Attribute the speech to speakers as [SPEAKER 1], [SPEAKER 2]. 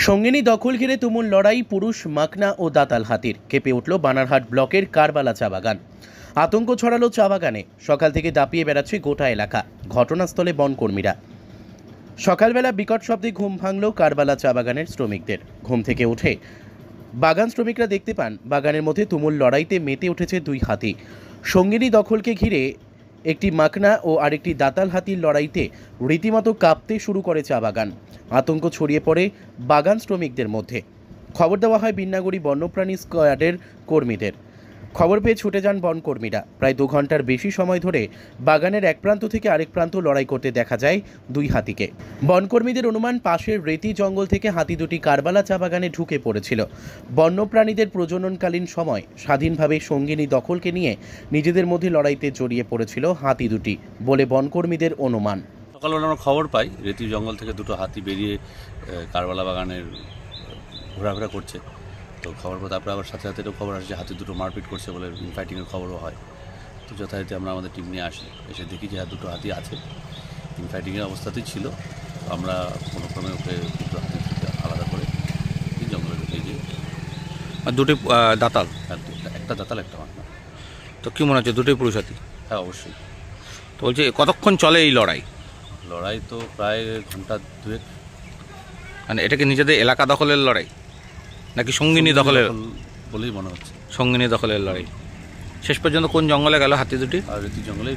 [SPEAKER 1] সঙ্গিনী দখল ঘিরে তুমুল লড়াই পুরুষ মাকনা ও দাতাল হাতির। কেঁপে উঠল বানারহাট ব্লকের কারবালা চা বাগান। আতঙ্ক ছড়ালো চা বাগানে। সকাল থেকে দাপিয়ে বেড়াচ্ছে গোটা এলাকা। ঘটনাস্থলে বনকর্মীরা। সকালবেলা বিকট শব্দে ঘুম ভাঙল কারবালা চা বাগানের শ্রমিকদের। ঘুম থেকে উঠে বাগান শ্রমিকরা দেখতে পান বাগানের মধ্যে তুমুল লড়াইতে মেতে উঠেছে দুই হাতি। সঙ্গিনী দখলকে ঘিরে একটি মাকনা ও আরেকটি দাতাল হাতির লড়াইতে রীতিমতো কাঁপতে শুরু করে চা বাগান। আতঙ্ক ছড়িয়ে পড়ে বাগান শ্রমিকদের মধ্যে। খবর দেওয়া হয় বিন্নাগুড়ি বন্যপ্রাণী স্কোয়াডের কর্মীদের। খবর পেয়ে ছুটে যান বনকর্মীরা। প্রায় 2 ঘন্টার বেশি সময় ধরে বাগানের এক প্রান্ত থেকে আরেক প্রান্ত লড়াই করতে দেখা যায় দুই হাতিকে। বনকর্মীদের অনুমান পাশের রেতি জঙ্গল থেকে হাতি দুটি কারবালা চা বাগানে ঢুকে পড়েছিল। বন্যপ্রাণীদের প্রজননকালীন সময় স্বাধীনভাবে সঙ্গিনী দখলকে নিয়ে নিজেদের মধ্যে লড়াইতে জড়িয়ে পড়েছিল হাতি দুটি বলে বনকর্মীদের অনুমান।
[SPEAKER 2] সকালবেলা আমরা খবর পাই রেতি জঙ্গল থেকে দুটো হাতি বেরিয়ে কারবালা বাগানের ঘোরাফেরা করছে। তো খবর পর তারপরে আবার সাথে সাথে এটাও খবর আসে যে হাতি দুটো মারপিট করছে বলে ইনফাইটিংয়ের খবরও হয়। তো যথারীতি আমরা আমাদের টিম নিয়ে আসি, এসে দেখি যে দুটো হাতি আছে, ইনফাইটিংয়ের অবস্থাতেই ছিল। আমরা কোনো ক্রমে ওকে দুটো হাতি থেকে আলাদা করে জঙ্গলে ঢুকে গিয়ে
[SPEAKER 3] দুটি দাতাল,
[SPEAKER 2] একটা দাতাল একটা মাকনা।
[SPEAKER 3] তো কী মনে হচ্ছে দুটোই পুরুষ হাতি?
[SPEAKER 2] হ্যাঁ, অবশ্যই।
[SPEAKER 3] তো বলছি কতক্ষণ চলে এই লড়াই?
[SPEAKER 2] লড়াই তো প্রায় ঘন্টা 2।
[SPEAKER 3] মানে এটা কি নিজেদের এলাকা দখলের লড়াই নাকি সঙ্গিনী দখলের
[SPEAKER 2] বলেই মনে হচ্ছে।
[SPEAKER 3] সঙ্গিনী দখলের লড়াই। শেষ পর্যন্ত কোন জঙ্গলে গেল হাতি দুটি?
[SPEAKER 2] আর রেতি জঙ্গলেই